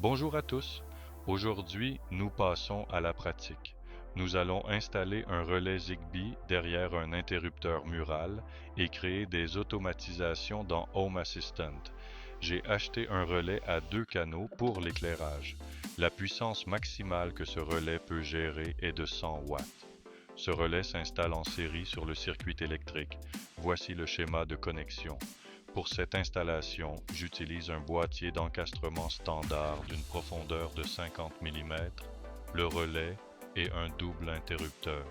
Bonjour à tous. Aujourd'hui, nous passons à la pratique. Nous allons installer un relais Zigbee derrière un interrupteur mural et créer des automatisations dans Home Assistant. J'ai acheté un relais à 2 canaux pour l'éclairage. La puissance maximale que ce relais peut gérer est de 100 watts. Ce relais s'installe en série sur le circuit électrique. Voici le schéma de connexion. Pour cette installation, j'utilise un boîtier d'encastrement standard d'une profondeur de 50 mm, le relais et un double interrupteur.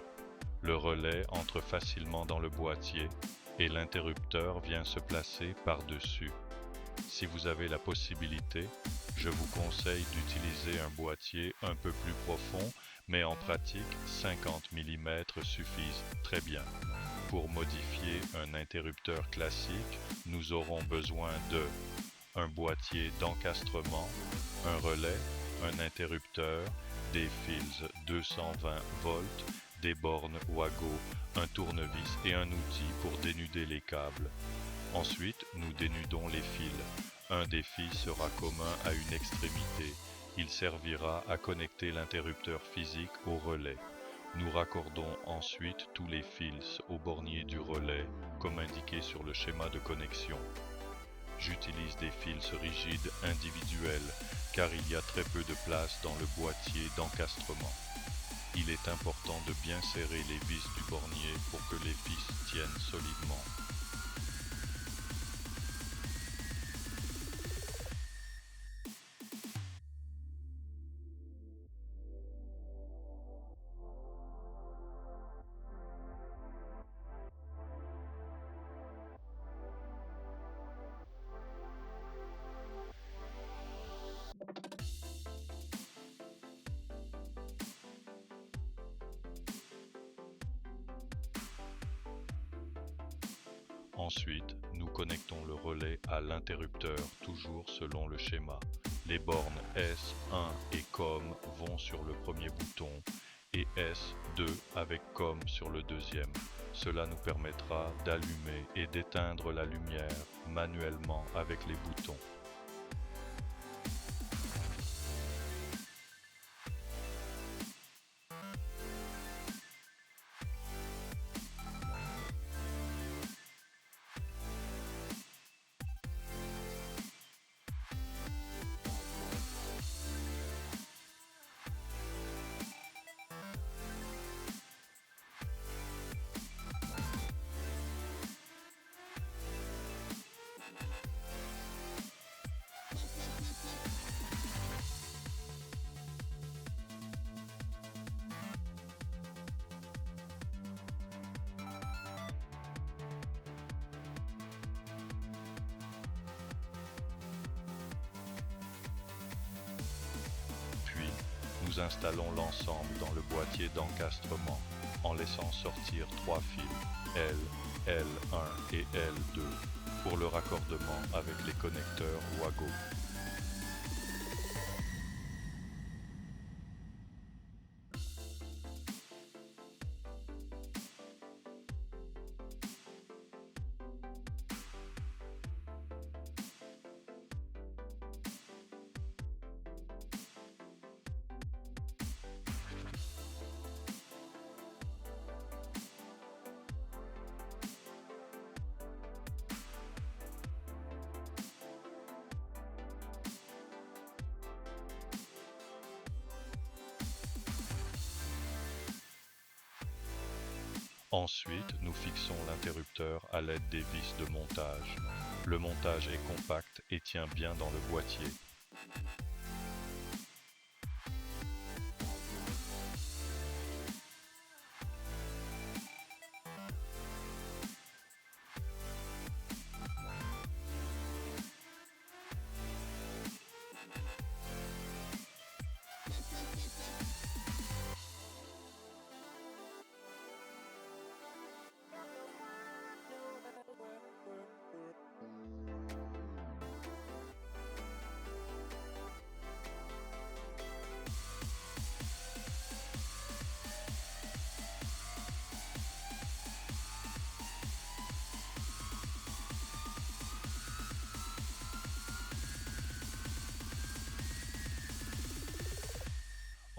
Le relais entre facilement dans le boîtier et l'interrupteur vient se placer par-dessus. Si vous avez la possibilité, je vous conseille d'utiliser un boîtier un peu plus profond, mais en pratique, 50 mm suffisent très bien. Pour modifier un interrupteur classique, nous aurons besoin de un boîtier d'encastrement, un relais, un interrupteur, des fils 220 volts, des bornes Wago, un tournevis et un outil pour dénuder les câbles. Ensuite, nous dénudons les fils. Un des fils sera commun à une extrémité. Il servira à connecter l'interrupteur physique au relais. Nous raccordons ensuite tous les fils au bornier du relais, comme indiqué sur le schéma de connexion. J'utilise des fils rigides individuels, car il y a très peu de place dans le boîtier d'encastrement. Il est important de bien serrer les vis du bornier pour que les fils tiennent solidement. Ensuite, nous connectons le relais à l'interrupteur, toujours selon le schéma. Les bornes S1 et COM vont sur le premier bouton et S2 avec COM sur le deuxième. Cela nous permettra d'allumer et d'éteindre la lumière manuellement avec les boutons. Puis, nous installons l'ensemble dans le boîtier d'encastrement en laissant sortir 3 fils L, L1 et L2 pour le raccordement avec les connecteurs Wago. Ensuite, nous fixons l'interrupteur à l'aide des vis de montage. Le montage est compact et tient bien dans le boîtier.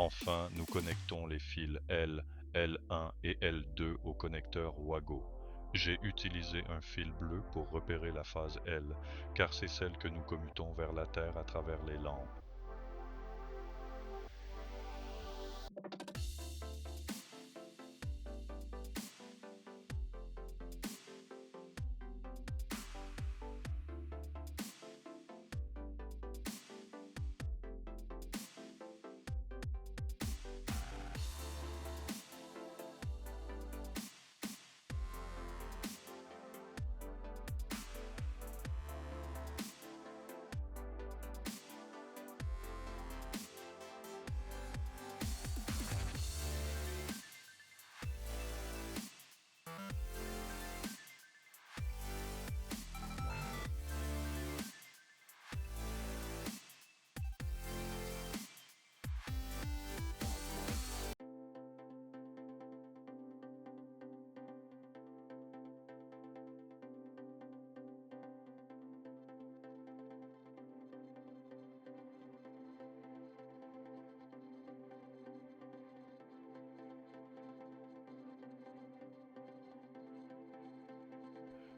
Enfin, nous connectons les fils L, L1 et L2 au connecteur Wago. J'ai utilisé un fil bleu pour repérer la phase L, car c'est celle que nous commutons vers la Terre à travers les lampes.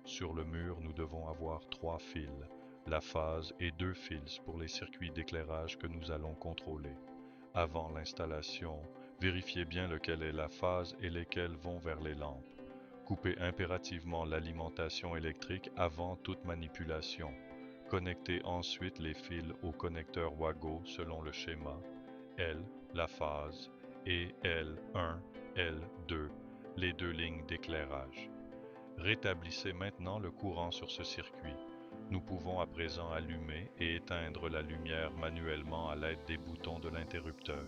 Sur le mur, nous devons avoir 3 fils, la phase et 2 fils pour les circuits d'éclairage que nous allons contrôler. Avant l'installation, vérifiez bien lequel est la phase et lesquels vont vers les lampes. Coupez impérativement l'alimentation électrique avant toute manipulation. Connectez ensuite les fils au connecteur Wago selon le schéma L, la phase, et L1, L2, les 2 lignes d'éclairage. Rétablissez maintenant le courant sur ce circuit. Nous pouvons à présent allumer et éteindre la lumière manuellement à l'aide des boutons de l'interrupteur.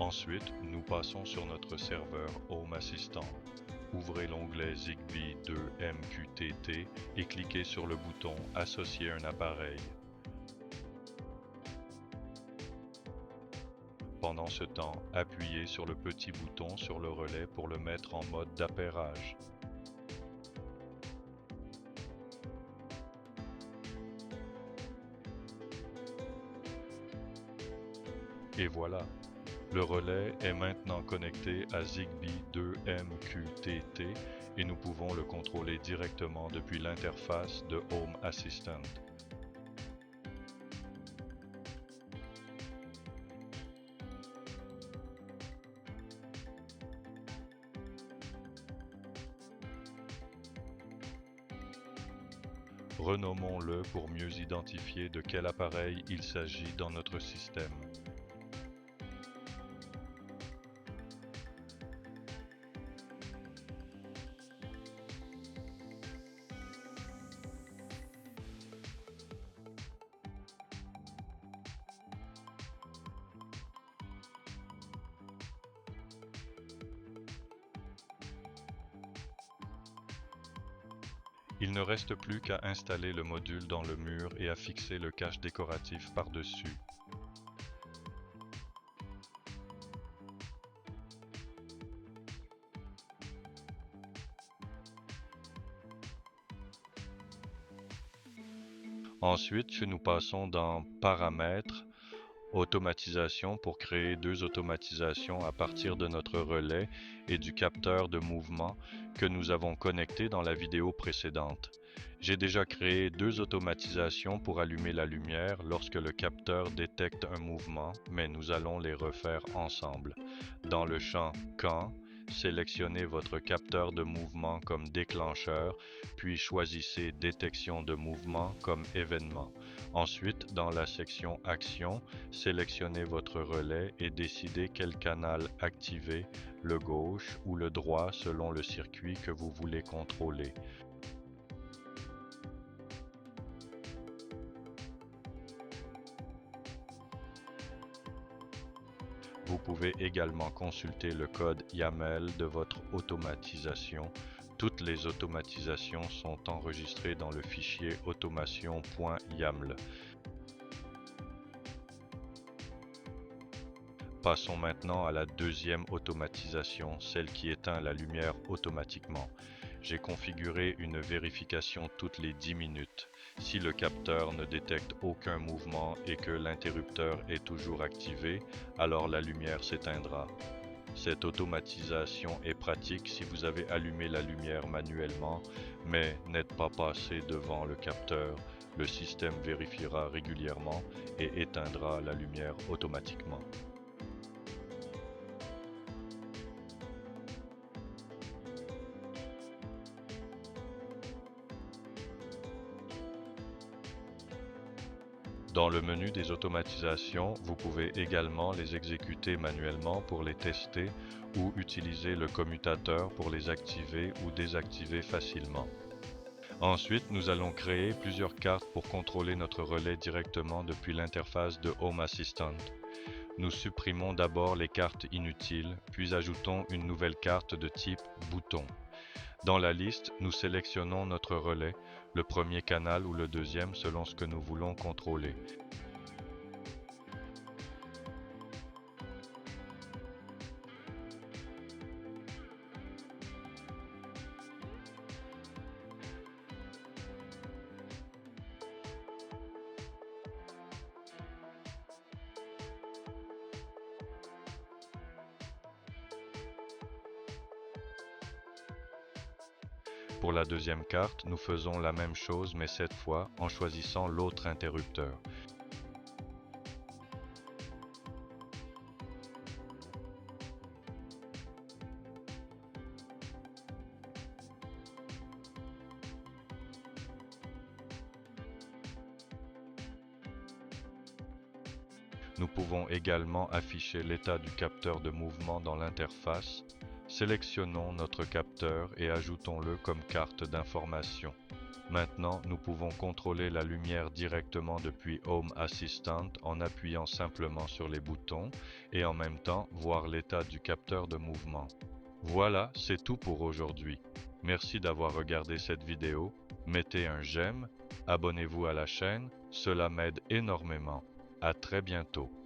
Ensuite, nous passons sur notre serveur Home Assistant. Ouvrez l'onglet Zigbee 2 MQTT et cliquez sur le bouton Associer un appareil. Pendant ce temps, appuyez sur le petit bouton sur le relais pour le mettre en mode d'appairage. Et voilà, le relais est maintenant connecté à Zigbee 2 MQTT et nous pouvons le contrôler directement depuis l'interface de Home Assistant. Renommons-le pour mieux identifier de quel appareil il s'agit dans notre système. Il ne reste plus qu'à installer le module dans le mur et à fixer le cache décoratif par-dessus. Ensuite, nous passons dans Paramètres, Automatisation pour créer 2 automatisations à partir de notre relais et du capteur de mouvement que nous avons connecté dans la vidéo précédente. J'ai déjà créé 2 automatisations pour allumer la lumière lorsque le capteur détecte un mouvement, mais nous allons les refaire ensemble. Dans le champ Quand, sélectionnez votre capteur de mouvement comme déclencheur, puis choisissez Détection de mouvement comme événement. Ensuite, dans la section Action, sélectionnez votre relais et décidez quel canal activer, le gauche ou le droit selon le circuit que vous voulez contrôler. Vous pouvez également consulter le code YAML de votre automatisation Toutes les automatisations sont enregistrées dans le fichier automation.yaml. Passons maintenant à la deuxième automatisation, celle qui éteint la lumière automatiquement. J'ai configuré une vérification toutes les 10 minutes. Si le capteur ne détecte aucun mouvement et que l'interrupteur est toujours activé, alors la lumière s'éteindra. Cette automatisation est pratique si vous avez allumé la lumière manuellement, mais n'êtes pas passé devant le capteur. Le système vérifiera régulièrement et éteindra la lumière automatiquement. Dans le menu des automatisations, vous pouvez également les exécuter manuellement pour les tester ou utiliser le commutateur pour les activer ou désactiver facilement. Ensuite, nous allons créer plusieurs cartes pour contrôler notre relais directement depuis l'interface de Home Assistant. Nous supprimons d'abord les cartes inutiles, puis ajoutons une nouvelle carte de type bouton. Dans la liste, nous sélectionnons notre relais, le premier canal ou le deuxième selon ce que nous voulons contrôler. Pour la deuxième carte, nous faisons la même chose mais cette fois en choisissant l'autre interrupteur. Nous pouvons également afficher l'état du capteur de mouvement dans l'interface. Sélectionnons notre capteur et ajoutons-le comme carte d'information. Maintenant, nous pouvons contrôler la lumière directement depuis Home Assistant en appuyant simplement sur les boutons et en même temps voir l'état du capteur de mouvement. Voilà, c'est tout pour aujourd'hui. Merci d'avoir regardé cette vidéo. Mettez un j'aime, abonnez-vous à la chaîne, cela m'aide énormément. À très bientôt.